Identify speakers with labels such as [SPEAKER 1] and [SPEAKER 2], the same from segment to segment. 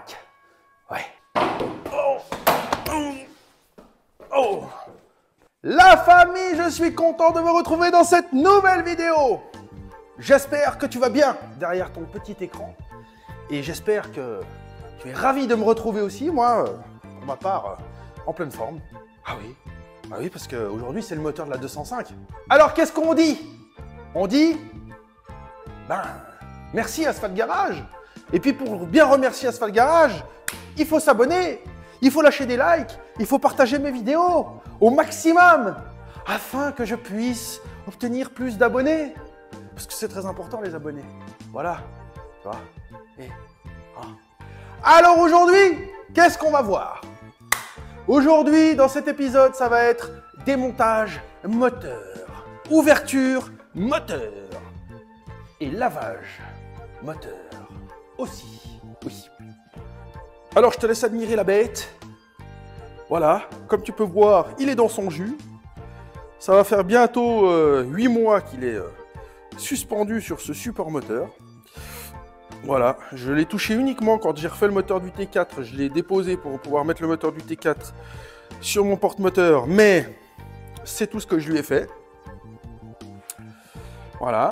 [SPEAKER 1] baraque. Ouais. Oh. Oh. La famille, je suis content de me retrouver dans cette nouvelle vidéo. J'espère que tu vas bien derrière ton petit écran. Et j'espère que tu es ravi de me retrouver aussi, moi, pour ma part, en pleine forme. Ah oui, parce qu'aujourd'hui, c'est le moteur de la 205. Alors, qu'est-ce qu'on dit? On dit, merci Asphalt Garage. Et puis, pour bien remercier Asphalt Garage, il faut s'abonner, il faut lâcher des likes, il faut partager mes vidéos au maximum, afin que je puisse obtenir plus d'abonnés. Parce que c'est très important, les abonnés. Voilà. Tu vois. Alors aujourd'hui, qu'est-ce qu'on va voir? Aujourd'hui, dans cet épisode, ça va être démontage moteur, ouverture moteur et lavage moteur aussi. Oui. Alors, je te laisse admirer la bête. Voilà, comme tu peux voir, il est dans son jus. Ça va faire bientôt 8 mois qu'il est suspendu sur ce support moteur. Voilà, je l'ai touché uniquement quand j'ai refait le moteur du T4. Je l'ai déposé pour pouvoir mettre le moteur du T4 sur mon porte-moteur, mais c'est tout ce que je lui ai fait. Voilà.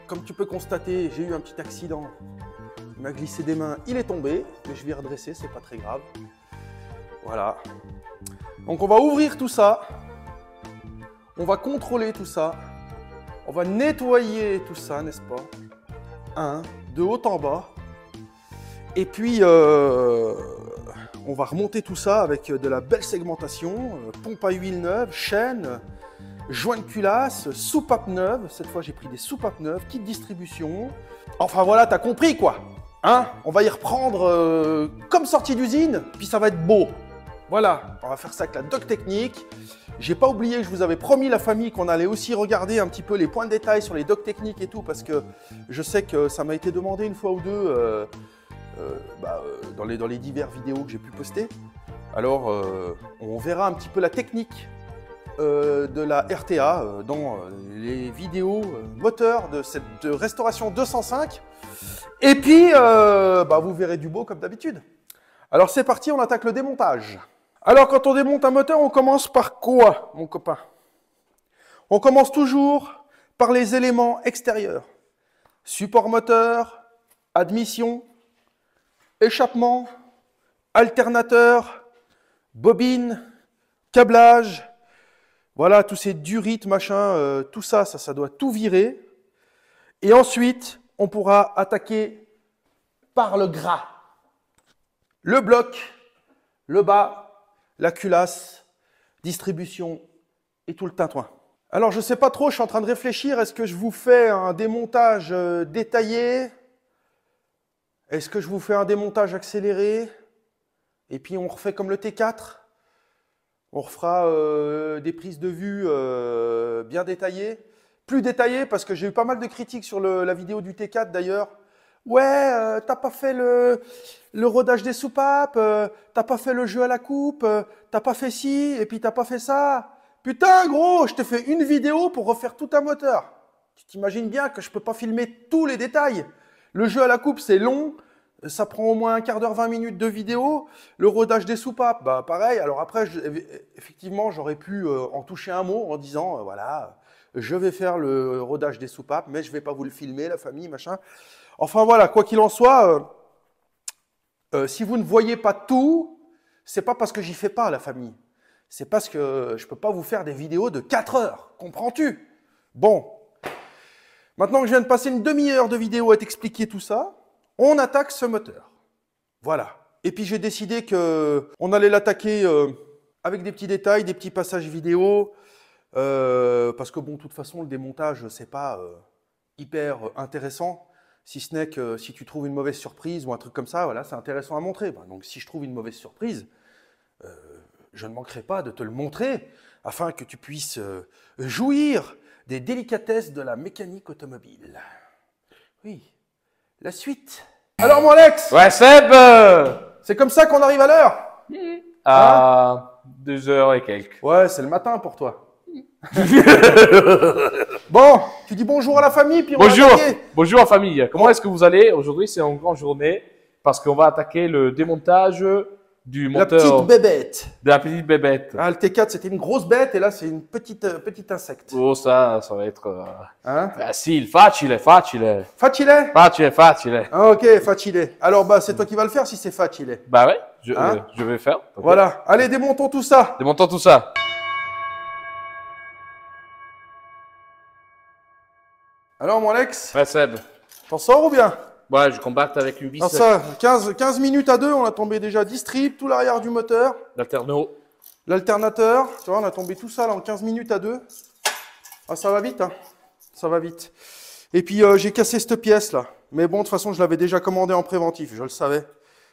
[SPEAKER 1] Comme tu peux constater, j'ai eu un petit accident. Il m'a glissé des mains, il est tombé, mais je vais redresser, c'est pas très grave. Voilà. Donc on va ouvrir tout ça. On va contrôler tout ça. On va nettoyer tout ça, n'est-ce pas? De haut en bas. Et puis, on va remonter tout ça avec de la belle segmentation, pompe à huile neuve, chaîne, joint de culasse, soupape neuve. Cette fois, j'ai pris des soupapes neuves, kit distribution. Enfin voilà, t'as compris quoi. On va y reprendre comme sortie d'usine, puis ça va être beau. Voilà, on va faire ça avec la doc technique. J'ai pas oublié que je vous avais promis, la famille, qu'on allait aussi regarder un petit peu les points de détail sur les docs techniques et tout, parce que je sais que ça m'a été demandé une fois ou deux dans les divers vidéos que j'ai pu poster. Alors, on verra un petit peu la technique de la RTA dans les vidéos moteurs de cette restauration 205. Et puis, vous verrez du beau comme d'habitude. Alors, c'est parti, on attaque le démontage. Alors, quand on démonte un moteur, on commence par quoi, mon copain? On commence toujours par les éléments extérieurs. Support moteur, admission, échappement, alternateur, bobine, câblage. Voilà, tous ces durites, machin, tout ça, ça doit tout virer. Et ensuite, on pourra attaquer par le gras. Le bloc, le bas, la culasse, distribution et tout le tintouin. Alors, je ne sais pas trop, je suis en train de réfléchir. Est-ce que je vous fais un démontage détaillé? Est-ce que je vous fais un démontage accéléré? Et puis, on refait comme le T4? On refera des prises de vue bien détaillées? Plus détaillées, parce que j'ai eu pas mal de critiques sur la vidéo du T4 d'ailleurs. Ouais, t'as pas fait le rodage des soupapes, t'as pas fait le jeu à la coupe, t'as pas fait ci, et puis t'as pas fait ça. Putain, gros, je t'ai fait une vidéo pour refaire tout un moteur. Tu t'imagines bien que je peux pas filmer tous les détails. Le jeu à la coupe, c'est long, ça prend au moins un quart d'heure, 20 minutes de vidéo. Le rodage des soupapes, pareil. Alors après, effectivement, j'aurais pu en toucher un mot en disant, voilà, je vais faire le rodage des soupapes, mais je vais pas vous le filmer, la famille, machin. Enfin voilà, quoi qu'il en soit, si vous ne voyez pas tout, c'est pas parce que j'y fais pas, la famille. C'est parce que je peux pas vous faire des vidéos de 4 heures, comprends-tu? Bon, maintenant que je viens de passer une demi-heure de vidéo à t'expliquer tout ça, on attaque ce moteur. Voilà. Et puis j'ai décidé qu'on allait l'attaquer avec des petits détails, des petits passages vidéo, parce que bon, de toute façon, le démontage, c'est pas hyper intéressant. Si ce n'est que si tu trouves une mauvaise surprise ou un truc comme ça, voilà, c'est intéressant à montrer. Donc si je trouve une mauvaise surprise, je ne manquerai pas de te le montrer afin que tu puisses jouir des délicatesses de la mécanique automobile. Oui, la suite. Alors mon Alex!
[SPEAKER 2] Ouais Seb,
[SPEAKER 1] c'est comme ça qu'on arrive à l'heure?
[SPEAKER 2] À 2h et quelques.
[SPEAKER 1] Ouais, c'est le matin pour toi. Bon, tu dis bonjour à la famille, puis on va
[SPEAKER 2] Bonjour,
[SPEAKER 1] attaquer.
[SPEAKER 2] bonjour à famille. Comment est-ce que vous allez? Aujourd'hui, c'est une grande journée. parce qu'on va attaquer le démontage du
[SPEAKER 1] La
[SPEAKER 2] moteur
[SPEAKER 1] petite bébête.
[SPEAKER 2] de la petite bébête.
[SPEAKER 1] Ah, le T4, c'était une grosse bête et là, c'est une petite insecte.
[SPEAKER 2] Oh, ça va être
[SPEAKER 1] Hein?
[SPEAKER 2] facile, facile.
[SPEAKER 1] Facile?
[SPEAKER 2] Facile.
[SPEAKER 1] Ah, ok, facile. Alors, bah, c'est toi qui vas le faire si c'est facile.
[SPEAKER 2] Bah ouais,
[SPEAKER 1] Hein?
[SPEAKER 2] je vais faire. Ok.
[SPEAKER 1] Voilà. Allez, démontons tout ça.
[SPEAKER 2] Démontons tout ça.
[SPEAKER 1] Alors, mon Alex,
[SPEAKER 2] Ouais, Seb.
[SPEAKER 1] t'en sors ou bien?
[SPEAKER 2] Ouais, je compacte avec une vis
[SPEAKER 1] Alors ça, 15 minutes à 2, on a tombé déjà 10 strips, tout l'arrière du moteur,
[SPEAKER 2] d'alterno.
[SPEAKER 1] l'alternateur, tu vois, on a tombé tout ça là en 15 minutes à 2. Ah, ça va vite, hein. Ça va vite. Et puis, j'ai cassé cette pièce là. Mais bon, de toute façon, je l'avais déjà commandé en préventif, je le savais.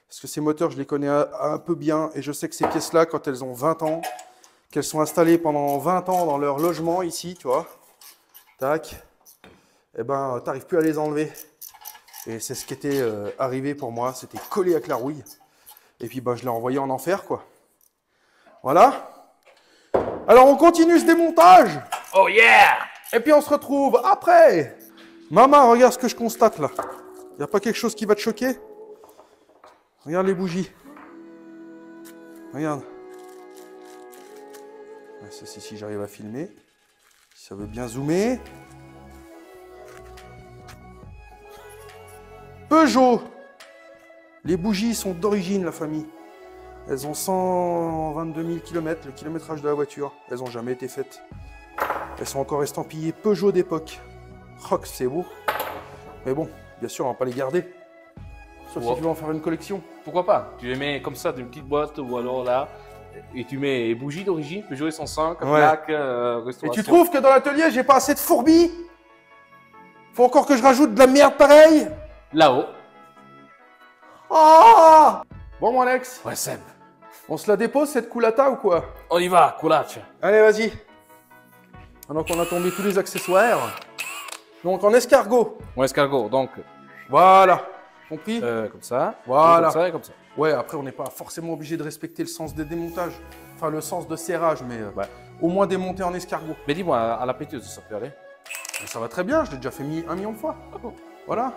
[SPEAKER 1] Parce que ces moteurs, je les connais un peu bien. Et je sais que ces pièces-là, quand elles ont 20 ans, qu'elles sont installées pendant 20 ans dans leur logement ici, tu vois, tac, eh ben, t'arrives plus à les enlever. Et c'est ce qui était arrivé pour moi, c'était collé avec la rouille. Et puis bah, je l'ai envoyé en enfer, quoi. Voilà. Alors on continue ce démontage.
[SPEAKER 2] Oh yeah!
[SPEAKER 1] Et puis on se retrouve après. Maman, regarde ce que je constate là. Il n'y a pas quelque chose qui va te choquer? Regarde les bougies. Regarde. Ça, c'est si j'arrive à filmer. Si ça veut bien zoomer. Peugeot. Les bougies sont d'origine, la famille. Elles ont 122 000 km, le kilométrage de la voiture. Elles n'ont jamais été faites. Elles sont encore estampillées Peugeot d'époque. Oh, que c'est beau. Mais bon, bien sûr, on ne va pas les garder. Sauf si tu veux en faire une collection.
[SPEAKER 2] Pourquoi pas? Tu les mets comme ça dans une petite boîte ou alors là, et tu mets les bougies d'origine, Peugeot 105, plaque,
[SPEAKER 1] Et
[SPEAKER 2] restauration.
[SPEAKER 1] tu trouves que dans l'atelier, j'ai pas assez de fourmis? Faut encore que je rajoute de la merde pareille?
[SPEAKER 2] Là-haut.
[SPEAKER 1] Ah! Bon, mon Alex,
[SPEAKER 2] Ouais, Seb.
[SPEAKER 1] on se la dépose cette culata ou quoi?
[SPEAKER 2] On y va, coulage.
[SPEAKER 1] Allez, vas-y. Maintenant qu'on a tombé tous les accessoires. Donc en escargot.
[SPEAKER 2] Mon escargot, donc,
[SPEAKER 1] Voilà. Compris?
[SPEAKER 2] comme ça.
[SPEAKER 1] Voilà.
[SPEAKER 2] Comme ça et comme ça.
[SPEAKER 1] Ouais, après, on n'est pas forcément obligé de respecter le sens des démontages. Enfin, le sens de serrage, mais au moins démonter en escargot.
[SPEAKER 2] Mais dis-moi, à la péteuse, ça peut aller?
[SPEAKER 1] Et ça va très bien, je l'ai déjà fait 1 million de fois.
[SPEAKER 2] Ah bon?
[SPEAKER 1] Voilà.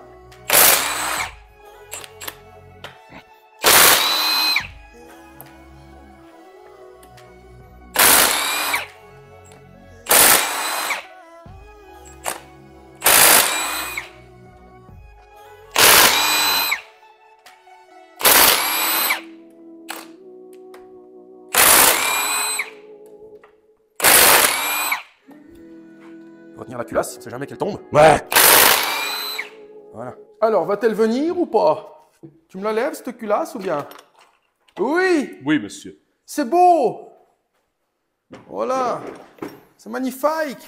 [SPEAKER 1] Retenir la culasse, c'est jamais qu'elle tombe.
[SPEAKER 2] Ouais.
[SPEAKER 1] Voilà. Alors, va-t-elle venir ou pas? Tu me la lèves, cette culasse, ou bien? Oui,
[SPEAKER 2] Oui, monsieur.
[SPEAKER 1] c'est beau. Voilà. C'est magnifique.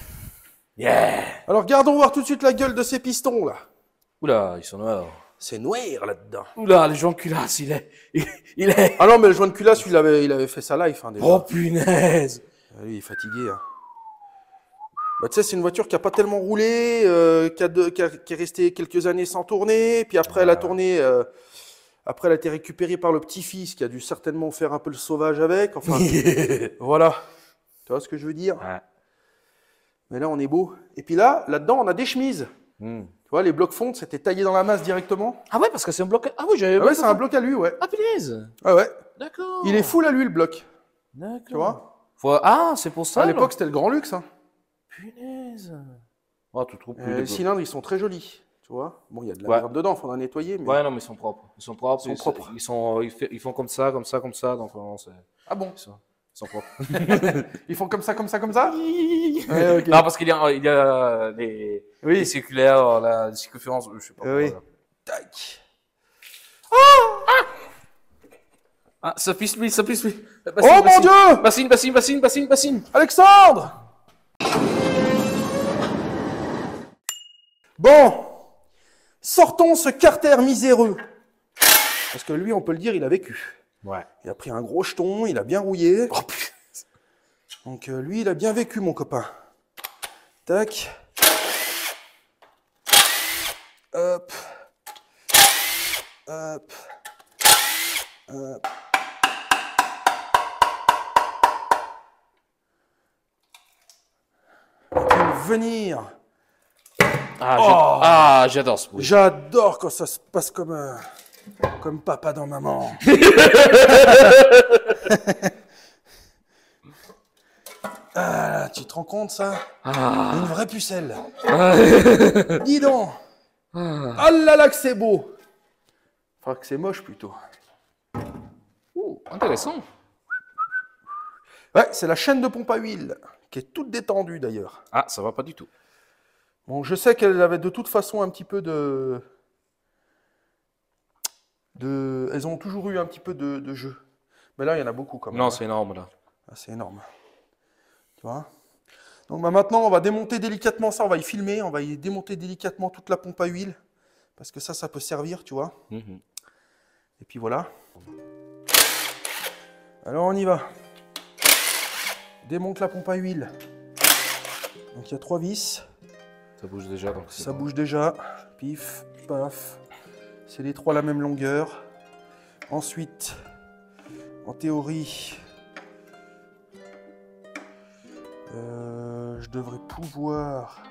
[SPEAKER 2] Yeah.
[SPEAKER 1] Alors, regardons voir tout de suite la gueule de ces pistons, là.
[SPEAKER 2] Oula, ils sont noirs.
[SPEAKER 1] C'est noir, là-dedans.
[SPEAKER 2] Oula, les gens culasse, il est.
[SPEAKER 1] Ah non, mais le joint de culasse, il avait fait sa life, hein, déjà.
[SPEAKER 2] Oh punaise.
[SPEAKER 1] Ah, lui, il est fatigué, hein. Bah, tu sais, c'est une voiture qui n'a pas tellement roulé, qui est restée quelques années sans tourner, puis après, elle a tourné, après, elle a été récupérée par le petit-fils, qui a dû certainement faire un peu le sauvage avec, enfin, voilà. Tu vois ce que je veux dire?
[SPEAKER 2] Ouais.
[SPEAKER 1] Mais là, on est beau. Et puis là, là-dedans, on a des chemises. Tu vois, les blocs fontes, c'était taillé dans la masse directement.
[SPEAKER 2] Ah ouais, parce que c'est un bloc. Ah oui, j'avais.
[SPEAKER 1] Ah ouais, c'est un bloc à lui, ouais.
[SPEAKER 2] Ah punaise.
[SPEAKER 1] Ah ouais.
[SPEAKER 2] D'accord.
[SPEAKER 1] Il est full à lui, le bloc.
[SPEAKER 2] D'accord.
[SPEAKER 1] Tu vois?
[SPEAKER 2] Ah, c'est pour ça.
[SPEAKER 1] À l'époque, c'était le grand luxe, hein.
[SPEAKER 2] Punaise. Oh, tu trouves plus.
[SPEAKER 1] Les cylindres, ils sont très jolis. Tu vois? Bon, il y a de la merde dedans, il faudra nettoyer. Mais...
[SPEAKER 2] Ouais, non, mais ils sont propres. Ils sont propres.
[SPEAKER 1] Ils sont propres.
[SPEAKER 2] Ils font comme ça. Donc, vraiment, c'est.
[SPEAKER 1] Ah bon?
[SPEAKER 2] Ils sont propres.
[SPEAKER 1] Ils font comme ça? Ouais, ok.
[SPEAKER 2] Non, parce qu'il y a les circulaires, la circonférence, je sais pas.
[SPEAKER 1] Oui.
[SPEAKER 2] Voilà.
[SPEAKER 1] Tac.
[SPEAKER 2] Ah, ça pisse lui.
[SPEAKER 1] Oh mon Dieu!
[SPEAKER 2] Bassine.
[SPEAKER 1] Alexandre! Bon, sortons ce Carter miséreux. Parce que lui, on peut le dire, il a vécu.
[SPEAKER 2] Ouais.
[SPEAKER 1] Il a pris un gros jeton, il a bien rouillé.
[SPEAKER 2] Oh putain.
[SPEAKER 1] Donc lui, il a bien vécu, mon copain. Tac. Hop. Hop. Hop. Venir.
[SPEAKER 2] Ah, j'adore ce bruit.
[SPEAKER 1] J'adore quand ça se passe comme Comme papa dans maman. Ah, tu te rends compte ça? Une vraie pucelle. Dis donc. Ah là là que c'est beau. Enfin que c'est moche plutôt.
[SPEAKER 2] Oh, intéressant.
[SPEAKER 1] Ouais, c'est la chaîne de pompe à huile, qui est toute détendue d'ailleurs.
[SPEAKER 2] Ah, ça va pas du tout.
[SPEAKER 1] Bon, je sais qu'elle avait de toute façon un petit peu Elles ont toujours eu un petit peu de jeu. Mais là, il y en a beaucoup quand même.
[SPEAKER 2] Non, c'est énorme là.
[SPEAKER 1] Ah, c'est énorme. Tu vois? Donc bah, maintenant, on va démonter délicatement ça, on va y filmer, on va y démonter délicatement toute la pompe à huile. Parce que ça peut servir, tu vois. Et puis voilà. Alors on y va. Démonte la pompe à huile. Donc il y a 3 vis.
[SPEAKER 2] Ça bouge déjà. Donc
[SPEAKER 1] Ça bouge déjà. Pif, paf. C'est les 3 la même longueur. Ensuite, en théorie, je devrais pouvoir...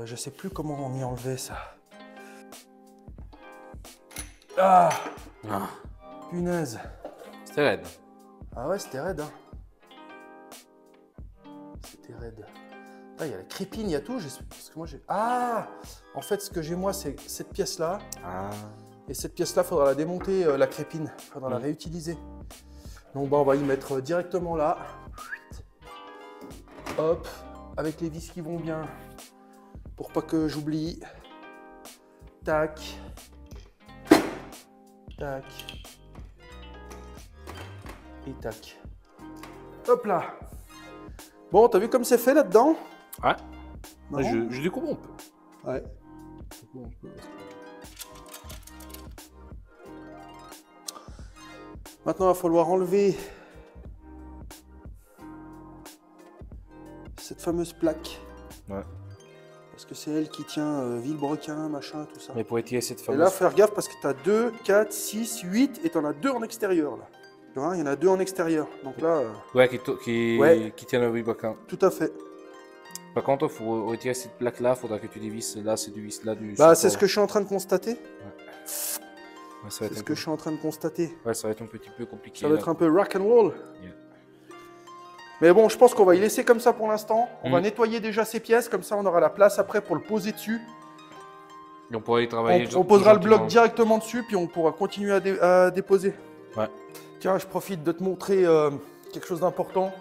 [SPEAKER 1] je sais plus comment on y enlevait ça. Ah, punaise.
[SPEAKER 2] C'était raide.
[SPEAKER 1] Ah ouais, c'était raide. Hein. C'était raide. Ah, il y a la crépine, il y a tout. Parce que moi, j'ai... Ah, en fait, ce que j'ai moi, c'est cette pièce-là.
[SPEAKER 2] Ah.
[SPEAKER 1] Et cette pièce-là, il faudra la démonter, la crépine. Il faudra la réutiliser. Donc, bah, on va y mettre directement là. Hop, avec les vis qui vont bien. Pour pas que j'oublie. Tac. Tac. Et tac. Hop là. Bon, t'as vu comme c'est fait là-dedans?
[SPEAKER 2] Ouais.
[SPEAKER 1] Non.
[SPEAKER 2] Je découpe un peu.
[SPEAKER 1] Ouais. Maintenant, il va falloir enlever cette fameuse plaque.
[SPEAKER 2] Ouais.
[SPEAKER 1] Parce que c'est elle qui tient vilebrequin, machin, tout ça.
[SPEAKER 2] Mais pour étirer cette
[SPEAKER 1] Et
[SPEAKER 2] fameuse...
[SPEAKER 1] là, faire gaffe parce que tu as 2, 4, 6, 8 et tu en as 2 en extérieur. Là. Tu vois, il y en a 2 en extérieur. Donc là,
[SPEAKER 2] Ouais, qui tient le vilebrequin.
[SPEAKER 1] tout à fait.
[SPEAKER 2] Par contre, il faut retirer cette plaque-là, il faudra que tu dévisses là, c'est du vis là, du
[SPEAKER 1] Bah,
[SPEAKER 2] support.
[SPEAKER 1] c'est ce que je suis en train de constater.
[SPEAKER 2] Ouais,
[SPEAKER 1] C'est ce que je suis en train de constater.
[SPEAKER 2] Ouais, ça va être un petit peu compliqué.
[SPEAKER 1] Ça va
[SPEAKER 2] là.
[SPEAKER 1] être un peu rock and roll.
[SPEAKER 2] Yeah.
[SPEAKER 1] Mais bon, je pense qu'on va y laisser comme ça pour l'instant. On va nettoyer déjà ces pièces, comme ça on aura la place après pour le poser dessus.
[SPEAKER 2] Et on pourra y travailler.
[SPEAKER 1] On posera le bloc
[SPEAKER 2] gentiment.
[SPEAKER 1] directement dessus, puis on pourra continuer à déposer.
[SPEAKER 2] Ouais.
[SPEAKER 1] Tiens, je profite de te montrer quelque chose d'important.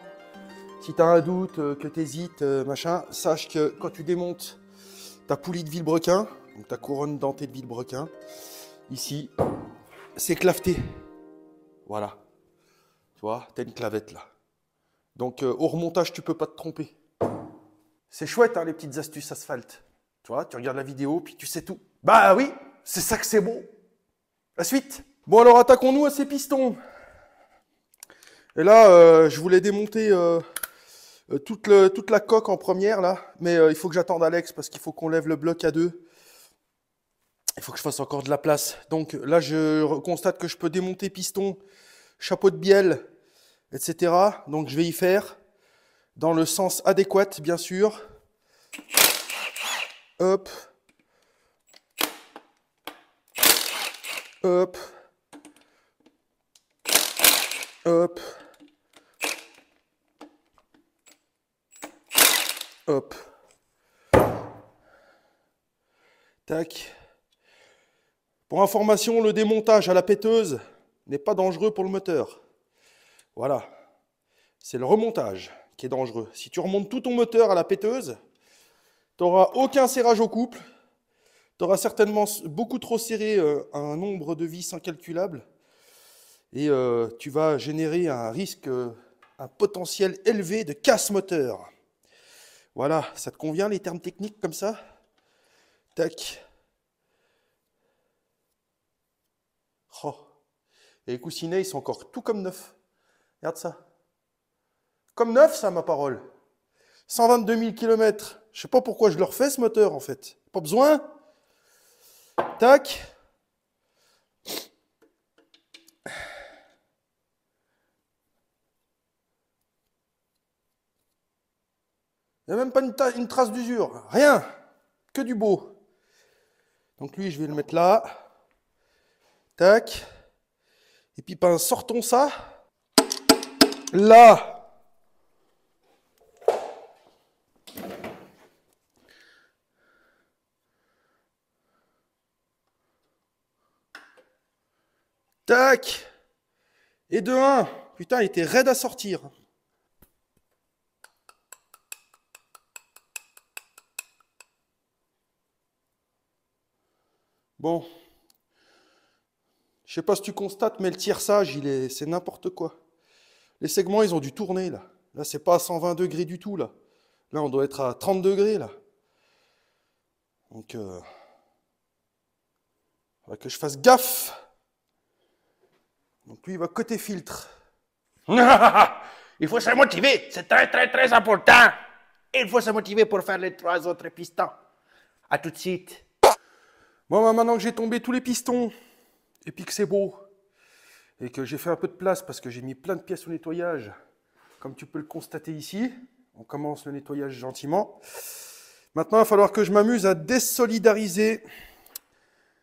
[SPEAKER 1] Si tu as un doute, que tu hésites, machin, sache que quand tu démontes ta poulie de vilebrequin, donc ta couronne dentée de vilebrequin, ici, c'est claveté. Voilà. Tu vois, tu as une clavette là. Donc au remontage, tu peux pas te tromper. C'est chouette, hein, les petites astuces asphalte. Tu vois, tu regardes la vidéo, puis tu sais tout. Bah oui, c'est ça que c'est beau. La suite. Bon, alors attaquons-nous à ces pistons. Et là, je voulais démonter toute la coque en première, là. Mais il faut que j'attende Alex, parce qu'il faut qu'on lève le bloc à 2. Il faut que je fasse encore de la place. Donc là, je constate que je peux démonter piston, chapeau de bielle, etc. Donc je vais y faire dans le sens adéquat, bien sûr. Hop. Hop. Hop. Hop. Tac. Pour information, le démontage à la péteuse n'est pas dangereux pour le moteur. Voilà. C'est le remontage qui est dangereux. Si tu remontes tout ton moteur à la péteuse, tu n'auras aucun serrage au couple. Tu auras certainement beaucoup trop serré un nombre de vis incalculable. Et tu vas générer un risque, un potentiel élevé de casse moteur. Voilà, ça te convient les termes techniques comme ça? Tac. Oh. Et les coussinets, ils sont encore tout comme neufs. Regarde ça. Comme neuf, ça, ma parole. 122 000 km. Je sais pas pourquoi je le refais, ce moteur, en fait. Pas besoin. Tac. Il n'y a même pas une trace d'usure. Rien. Que du beau. Donc lui, je vais le mettre là. Tac. Et puis, ben, sortons ça. Là. Tac. Et de 1. Putain, il était raide à sortir. Bon. Je sais pas si tu constates, mais le tierçage, c'est n'importe quoi. Les segments, ils ont dû tourner, là. Là, c'est pas à 120 degrés du tout, là. Là, on doit être à 30 degrés, là. Donc, faudra que je fasse gaffe. Donc, lui, il va côté filtre.
[SPEAKER 3] Il faut se motiver, c'est très très très important. Il faut se motiver pour faire les 3 autres pistons. À tout de suite.
[SPEAKER 1] Bon, bah, maintenant que j'ai tombé tous les pistons, et puis que c'est beau, et que j'ai fait un peu de place parce que j'ai mis plein de pièces au nettoyage, comme tu peux le constater ici, on commence le nettoyage gentiment. Maintenant, il va falloir que je m'amuse à désolidariser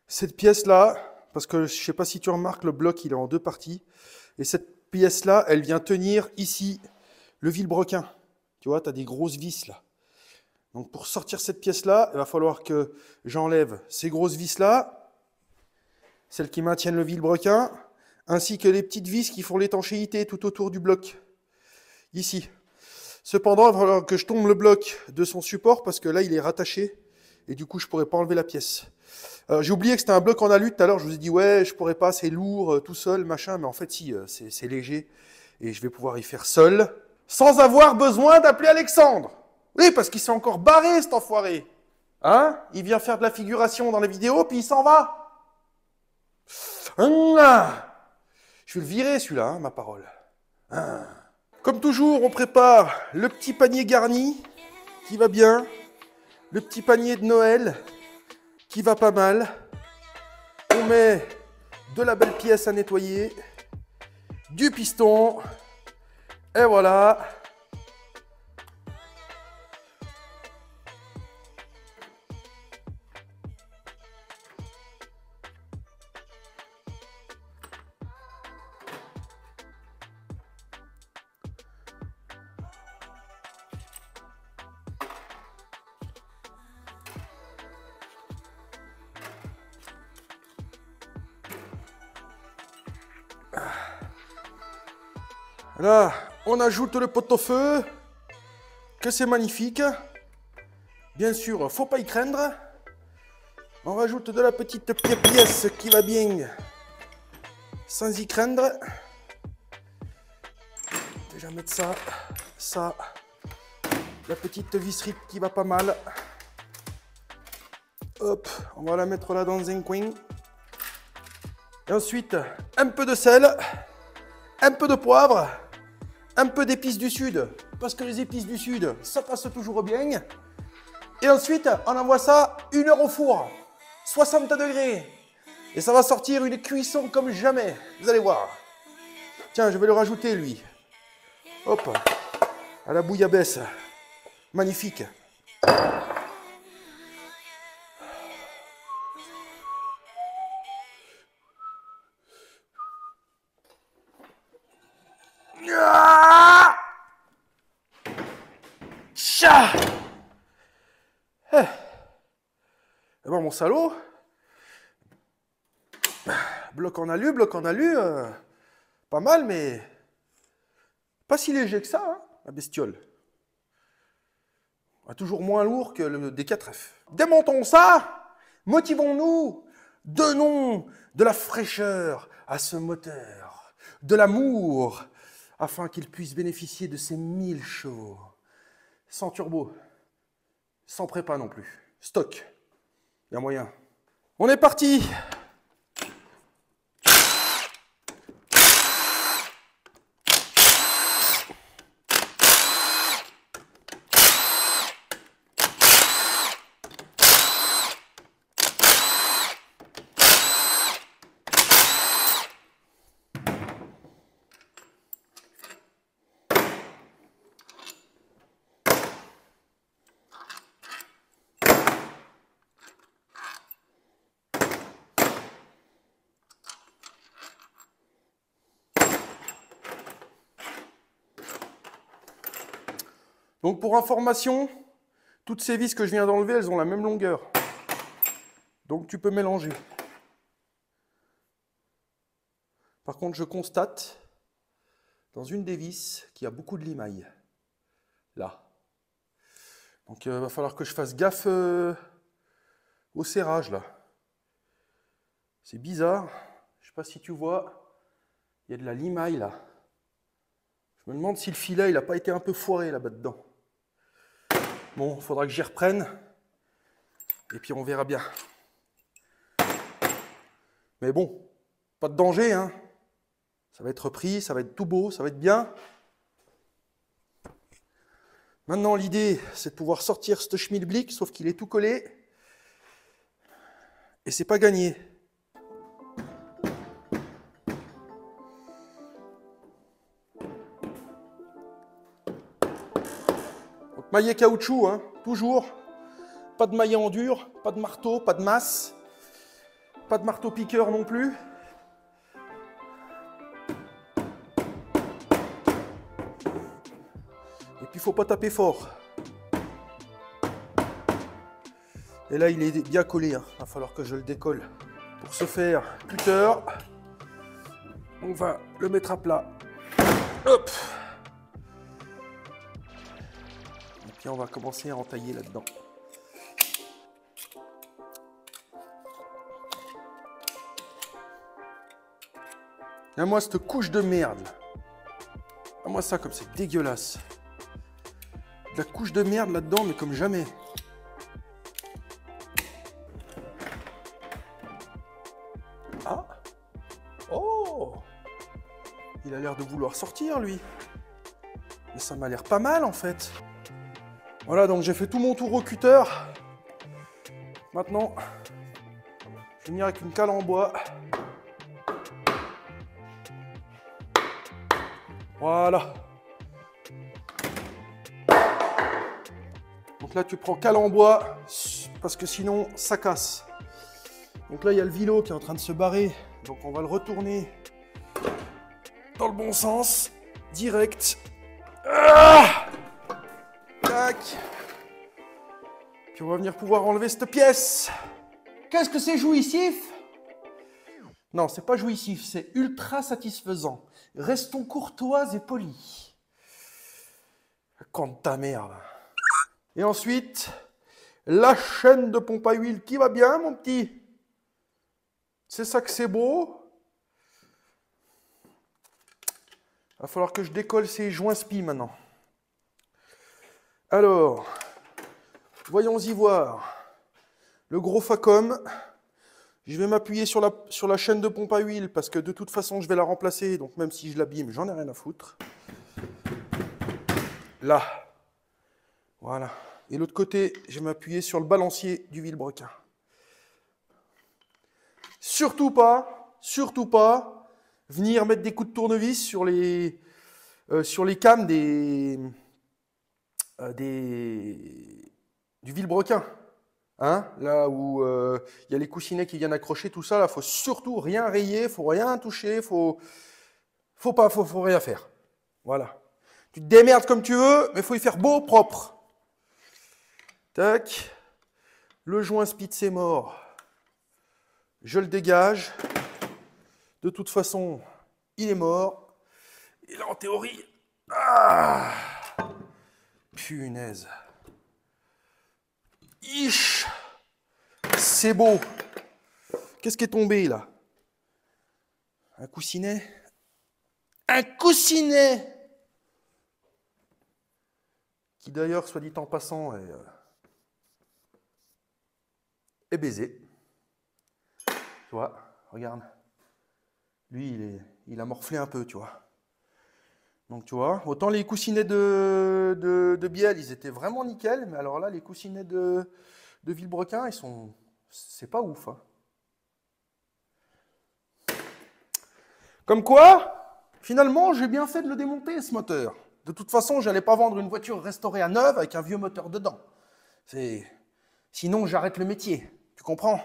[SPEAKER 1] cette pièce-là, parce que je ne sais pas si tu remarques, le bloc, il est en 2 parties, et cette pièce-là, elle vient tenir ici le vilebrequin. Tu vois, tu as des grosses vis là. Donc pour sortir cette pièce-là, il va falloir que j'enlève ces grosses vis-là, celles qui maintiennent le vilebrequin, ainsi que les petites vis qui font l'étanchéité tout autour du bloc, ici. Cependant, il va falloir que je tombe le bloc de son support, parce que là, il est rattaché, et du coup, je ne pourrais pas enlever la pièce. J'ai oublié que c'était un bloc en alu tout à l'heure, je vous ai dit, ouais, je ne pourrais pas, c'est lourd, tout seul, machin, mais en fait, si, c'est léger, et je vais pouvoir y faire seul, sans avoir besoin d'appeler Alexandre. Oui, parce qu'il s'est encore barré, cet enfoiré. Hein? Il vient faire de la figuration dans les vidéos, puis il s'en va. Je vais le virer, celui-là, hein, ma parole. Comme toujours, on prépare le petit panier garni, qui va bien. Le petit panier de Noël, qui va pas mal. On met de la belle pièce à nettoyer, du piston, et voilà. Là, on ajoute le pot-au-feu, que c'est magnifique. Bien sûr, faut pas y craindre. On rajoute de la petite pièce qui va bien, sans y craindre. Déjà mettre ça, la petite visserite qui va pas mal. Hop, on va la mettre là dans un coin. Et ensuite, un peu de sel, un peu de poivre, un peu d'épices du sud, parce que les épices du sud, ça passe toujours bien. Et ensuite, on envoie ça 1 heure au four, 60 degrés. Et ça va sortir une cuisson comme jamais, vous allez voir. Tiens, je vais le rajouter, lui. Hop, à la bouillabaisse. Magnifique. Eh ben, mon salaud, bloc en alu, pas mal, mais pas si léger que ça, hein, la bestiole. Toujours moins lourd que le D4F. Démontons ça, motivons-nous, donnons de la fraîcheur à ce moteur, de l'amour, afin qu'il puisse bénéficier de ces 1000 chevaux. Sans turbo, sans prépa non plus. Stock, il y a moyen. On est parti! Donc pour information, toutes ces vis que je viens d'enlever, elles ont la même longueur. Donc tu peux mélanger. Par contre, je constate dans une des vis qu'il y a beaucoup de limaille. Là. Donc il va falloir que je fasse gaffe au serrage là. C'est bizarre. Je ne sais pas si tu vois. Il y a de la limaille là. Je me demande si le filet il n'a pas été un peu foiré là-bas dedans. Bon, il faudra que j'y reprenne. Et puis on verra bien. Mais bon, pas de danger, hein. Ça va être repris, ça va être tout beau, ça va être bien. Maintenant, l'idée, c'est de pouvoir sortir ce schmilblick, sauf qu'il est tout collé. Et c'est pas gagné. Donc, maillet caoutchouc, hein, toujours. Pas de maillet en dur, pas de marteau, pas de masse. Pas de marteau piqueur non plus. Et puis il ne faut pas taper fort. Et là il est bien collé, hein. Il va falloir que je le décolle. Pour ce faire, cutter, on va le mettre à plat. Hop. Et puis on va commencer à entailler là-dedans. Et moi cette couche de merde. Ah, moi ça comme c'est dégueulasse. De la couche de merde là-dedans, mais comme jamais. Ah. Oh. Il a l'air de vouloir sortir, lui. Mais ça m'a l'air pas mal, en fait. Voilà, donc j'ai fait tout mon tour au cutter. Maintenant, je vais venir avec une cale en bois. Voilà. Donc là, tu prends cale en bois, parce que sinon, ça casse. Donc là, il y a le vilo qui est en train de se barrer. Donc on va le retourner dans le bon sens, direct. Ah, tac. Puis on va venir pouvoir enlever cette pièce. Qu'est-ce que c'est jouissif? Non, c'est pas jouissif, c'est ultra satisfaisant. Restons courtois et polis. Quand ta merde. Et ensuite, la chaîne de pompe à huile qui va bien, mon petit. C'est ça que c'est beau. Il va falloir que je décolle ces joints spi maintenant. Alors, voyons y voir. Le gros Facom. Je vais m'appuyer sur la chaîne de pompe à huile parce que de toute façon, je vais la remplacer. Donc même si je l'abîme, j'en ai rien à foutre. Là. Voilà. Et l'autre côté, je vais m'appuyer sur le balancier du vilebrequin. Surtout pas, venir mettre des coups de tournevis sur les cames du vilebrequin. Hein, là où il y a les coussinets qui viennent accrocher, tout ça, là, faut surtout rien rayer, faut rien toucher, faut rien faire. Voilà. Tu te démerdes comme tu veux, mais faut y faire beau, propre. Tac. Le joint speed, c'est mort. Je le dégage. De toute façon, il est mort. Et là, en théorie, ah, punaise. Ich, c'est beau. Qu'est-ce qui est tombé là? Un coussinet? Un coussinet! Qui d'ailleurs, soit dit en passant, est baisé. Tu vois, regarde. Lui, il a morflé un peu, tu vois. Donc tu vois, autant les coussinets de Biel, ils étaient vraiment nickel, mais alors là, les coussinets de vilebrequin, c'est pas ouf. Hein. Comme quoi, finalement, j'ai bien fait de le démonter, ce moteur. De toute façon, je n'allais pas vendre une voiture restaurée à neuve avec un vieux moteur dedans. Sinon, j'arrête le métier. Tu comprends?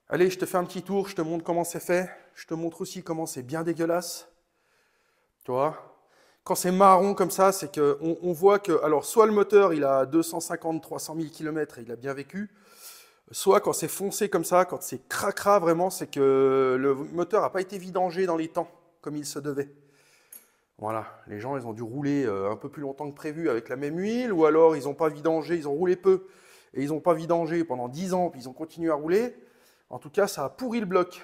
[SPEAKER 1] Allez, je te fais un petit tour, je te montre comment c'est fait. Je te montre aussi comment c'est bien dégueulasse. Tu vois? quand c'est marron comme ça, c'est qu'on voit que, alors, soit le moteur, il a 250-300 000 km et il a bien vécu, soit quand c'est foncé comme ça, quand c'est cracra vraiment, c'est que le moteur n'a pas été vidangé dans les temps, comme il se devait. Voilà, les gens, ils ont dû rouler un peu plus longtemps que prévu avec la même huile, ou alors ils n'ont pas vidangé, ils ont roulé peu, et ils n'ont pas vidangé pendant 10 ans, puis ils ont continué à rouler. En tout cas, ça a pourri le bloc.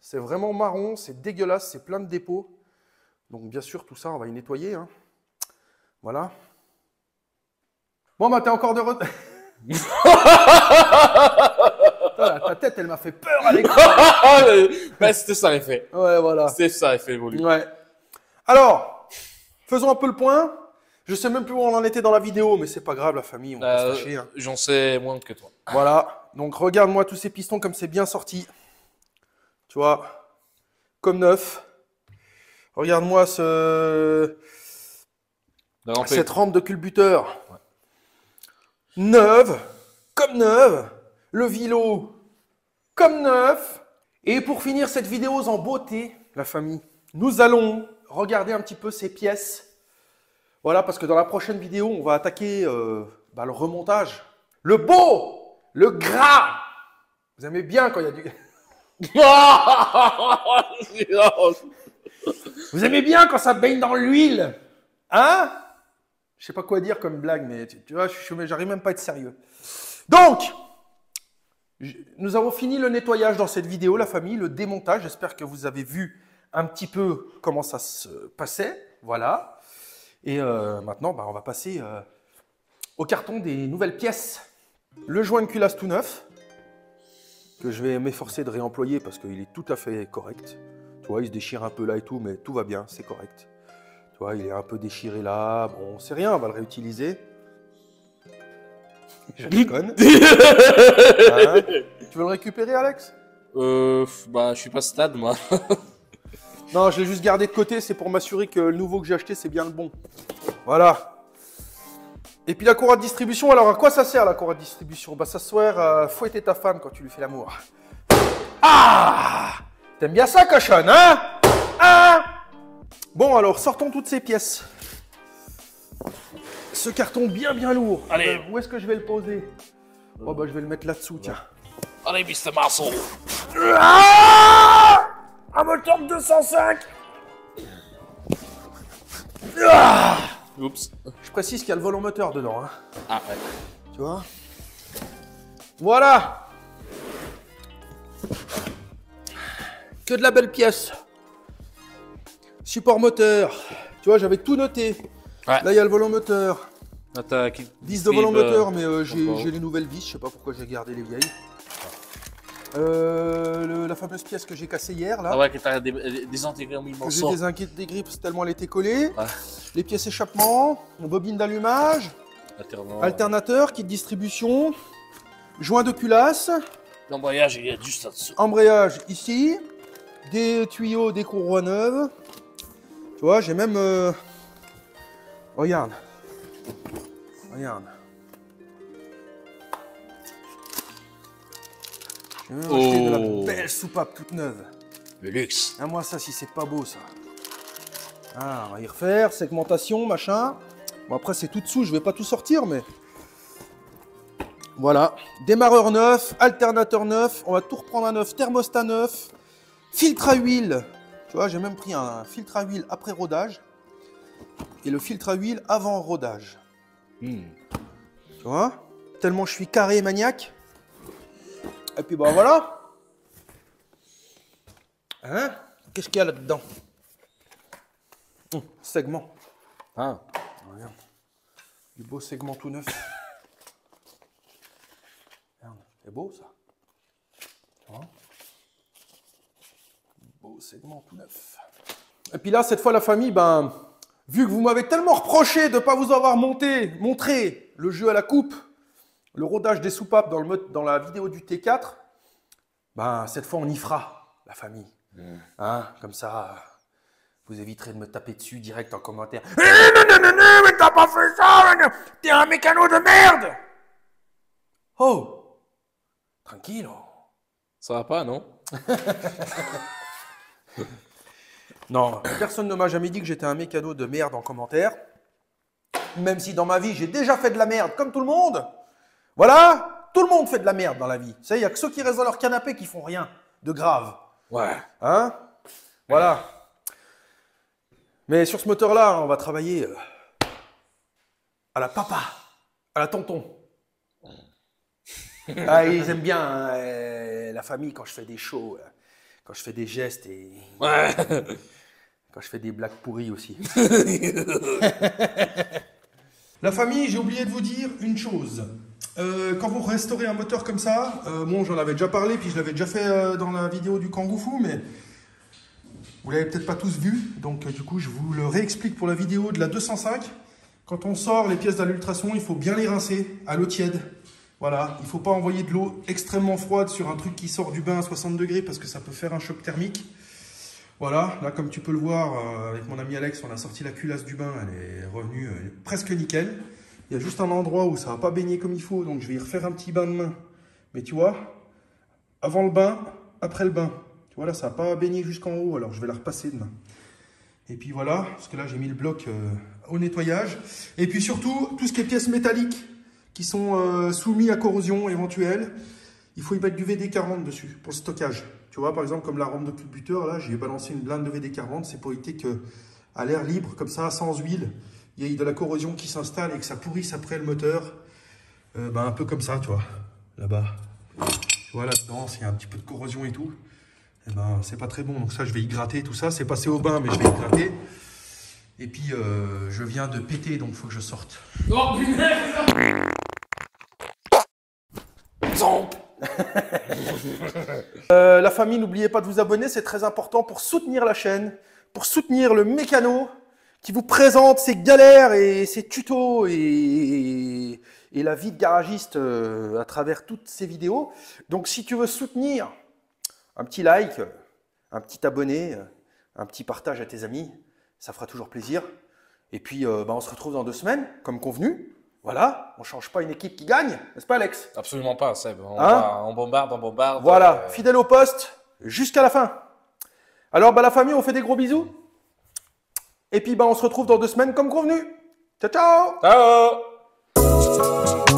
[SPEAKER 1] C'est vraiment marron, c'est dégueulasse, c'est plein de dépôts. Donc bien sûr, tout ça, on va y nettoyer. Hein. Voilà. Bon, bah t'es encore de retour. Ta tête, elle m'a fait peur à l'écran.
[SPEAKER 2] Ben, c'était ça l'effet.
[SPEAKER 1] Ouais, voilà.
[SPEAKER 2] C'était ça l'effet évolué.
[SPEAKER 1] Ouais. Alors, faisons un peu le point. Je sais même plus où on en était dans la vidéo, mais c'est pas grave, la famille, on va se fâcher. Hein.
[SPEAKER 2] J'en sais moins que toi.
[SPEAKER 1] Voilà. Donc regarde-moi tous ces pistons comme c'est bien sorti. Tu vois, comme neuf. Regarde-moi cette rampe de culbuteur. Ouais. Neuve, comme neuve. Le vilo, comme neuf. Et pour finir cette vidéo en beauté, la famille, nous allons regarder un petit peu ces pièces. Voilà, parce que dans la prochaine vidéo, on va attaquer le remontage. Le beau, le gras. Vous aimez bien quand il y a du... Vous aimez bien quand ça baigne dans l'huile? Hein? Je sais pas quoi dire comme blague, mais tu vois, j'arrive même pas à être sérieux. Donc, nous avons fini le nettoyage dans cette vidéo, la famille, le démontage. J'espère que vous avez vu un petit peu comment ça se passait. Voilà. Et maintenant, on va passer au carton des nouvelles pièces. Le joint de culasse tout neuf, que je vais m'efforcer de réemployer parce qu'il est tout à fait correct. Tu vois, il se déchire un peu là et tout, mais tout va bien, c'est correct. Tu vois, il est un peu déchiré là. Bon, c'est rien, on va le réutiliser. Je déconne. Hein? Tu veux le récupérer, Alex?
[SPEAKER 2] Je suis pas stade, moi.
[SPEAKER 1] Non, je l'ai juste gardé de côté, c'est pour m'assurer que le nouveau que j'ai acheté, c'est bien le bon. Voilà. Et puis la courroie de distribution, alors à quoi ça sert la courroie de distribution? Bah ça sert à fouetter ta femme quand tu lui fais l'amour. Ah! T'aimes bien ça, cochonne, hein? Hein? Bon, alors sortons toutes ces pièces. Ce carton bien lourd.
[SPEAKER 2] Allez.
[SPEAKER 1] Où est-ce que je vais le poser? Oh bah je vais le mettre là-dessous, tiens.
[SPEAKER 2] Allez, Mr. Marceau.
[SPEAKER 1] Ah! Un moteur de 205. Ah!
[SPEAKER 2] Oups.
[SPEAKER 1] Je précise qu'il y a le volant moteur dedans. Hein.
[SPEAKER 2] Ah, ouais.
[SPEAKER 1] Tu vois? Voilà. Que de la belle pièce. Support moteur. Tu vois, j'avais tout noté.
[SPEAKER 2] Ouais.
[SPEAKER 1] Là, il y a le volant moteur.
[SPEAKER 2] Attends,
[SPEAKER 1] 10 de volant moteur, mais j'ai les nouvelles vis. Je sais pas pourquoi j'ai gardé les vieilles. La fameuse pièce que j'ai cassée hier, là.
[SPEAKER 2] Ah ouais, que t'as désintégré en mille
[SPEAKER 1] Que j'ai
[SPEAKER 2] morceaux.
[SPEAKER 1] désintégré tellement elle était collée.
[SPEAKER 2] Ouais.
[SPEAKER 1] Les pièces échappement, bobine d'allumage, alternateur, kit distribution, joint de culasse,
[SPEAKER 2] L'embrayage, il est juste là-dessus.
[SPEAKER 1] embrayage ici, des tuyaux, des courroies neuves. Tu vois, j'ai même... Regarde. Regarde. J'ai même acheté de la belle soupape toute neuve.
[SPEAKER 2] Le luxe.
[SPEAKER 1] Ah, moi, ça, si c'est pas beau, ça. Ah, on va y refaire, segmentation, machin. Bon, après, c'est tout dessous, je vais pas tout sortir, mais... Voilà. Démarreur neuf, alternateur neuf, on va tout reprendre à neuf, thermostat neuf, filtre à huile. Tu vois, j'ai même pris un filtre à huile après rodage et le filtre à huile avant rodage. Tu vois? Tellement je suis carré et maniaque. Et puis, bah voilà. Hein? Qu'est-ce qu'il y a là-dedans? Segment.
[SPEAKER 2] Ah.
[SPEAKER 1] Regarde. Du beau segment tout neuf. Regarde, c'est beau ça. Tu vois? Beau segment tout neuf. Et puis là, cette fois, la famille, ben, vu que vous m'avez tellement reproché de ne pas vous avoir montré le jeu à la coupe, le rodage des soupapes dans la vidéo du T4, ben, cette fois, on y fera, la famille. Hein, comme ça, vous éviterez de me taper dessus direct en commentaire. Non, mais t'as pas fait ça, t'es un mécano de merde. Oh, tranquille.
[SPEAKER 2] Ça va pas, non?
[SPEAKER 1] Non, personne ne m'a jamais dit que j'étais un mécano de merde en commentaire. Même si dans ma vie, j'ai déjà fait de la merde comme tout le monde. Voilà, tout le monde fait de la merde dans la vie. Ça, il n'y a que ceux qui restent dans leur canapé qui font rien de grave.
[SPEAKER 2] Ouais.
[SPEAKER 1] Hein? Voilà. Mais sur ce moteur-là, on va travailler à la papa, à la tonton. Ah, ils aiment bien hein, la famille quand je fais des shows, quand je fais des gestes et
[SPEAKER 2] Ouais.
[SPEAKER 1] quand je fais des blagues pourries aussi. La famille, j'ai oublié de vous dire une chose. Quand vous restaurez un moteur comme ça, bon, j'en avais déjà parlé, puis je l'avais déjà fait dans la vidéo du Kangoo Foo, mais vous l'avez peut-être pas tous vu, donc du coup, je vous le réexplique pour la vidéo de la 205. Quand on sort les pièces d'allultration, il faut bien les rincer à l'eau tiède. Voilà, il ne faut pas envoyer de l'eau extrêmement froide sur un truc qui sort du bain à 60 degrés parce que ça peut faire un choc thermique. Voilà, là comme tu peux le voir, avec mon ami Alex, on a sorti la culasse du bain, elle est revenue presque nickel. Il y a juste un endroit où ça va pas baigner comme il faut, donc je vais y refaire un petit bain de main. Mais tu vois, avant le bain, après le bain. Tu vois là, ça va pas baigner jusqu'en haut, alors je vais la repasser demain. Et puis voilà, parce que là j'ai mis le bloc au nettoyage. Et puis surtout, tout ce qui est pièces métalliques qui sont soumis à corrosion éventuelle, il faut y mettre du VD40 dessus pour le stockage. Tu vois, par exemple, comme la rampe de culbuteur, là, j'ai balancé une blinde de VD40, c'est pour éviter qu'à l'air libre, comme ça, sans huile, il y ait de la corrosion qui s'installe et que ça pourrisse après le moteur. Un peu comme ça, tu vois, là-bas. Tu vois, là-dedans, s'il y a un petit peu de corrosion et tout, c'est pas très bon. Donc ça, je vais y gratter, tout ça. C'est passé au bain, mais je vais y gratter. Et puis, je viens de péter, donc il faut que je sorte.
[SPEAKER 2] Oh punaise!
[SPEAKER 1] La famille, n'oubliez pas de vous abonner, c'est très important pour soutenir la chaîne, pour soutenir le mécano qui vous présente ses galères et ses tutos et la vie de garagiste à travers toutes ces vidéos. Donc si tu veux soutenir, un petit like, un petit abonné, un petit partage à tes amis, ça fera toujours plaisir. Et puis on se retrouve dans 2 semaines, comme convenu. Voilà, on ne change pas une équipe qui gagne, n'est-ce pas Alex?
[SPEAKER 2] Absolument pas, Seb.
[SPEAKER 1] On
[SPEAKER 2] bombarde, on bombarde.
[SPEAKER 1] Voilà, fidèle au poste, jusqu'à la fin. Alors, la famille, on fait des gros bisous. Et puis, on se retrouve dans 2 semaines comme convenu. Ciao, ciao!
[SPEAKER 2] Ciao!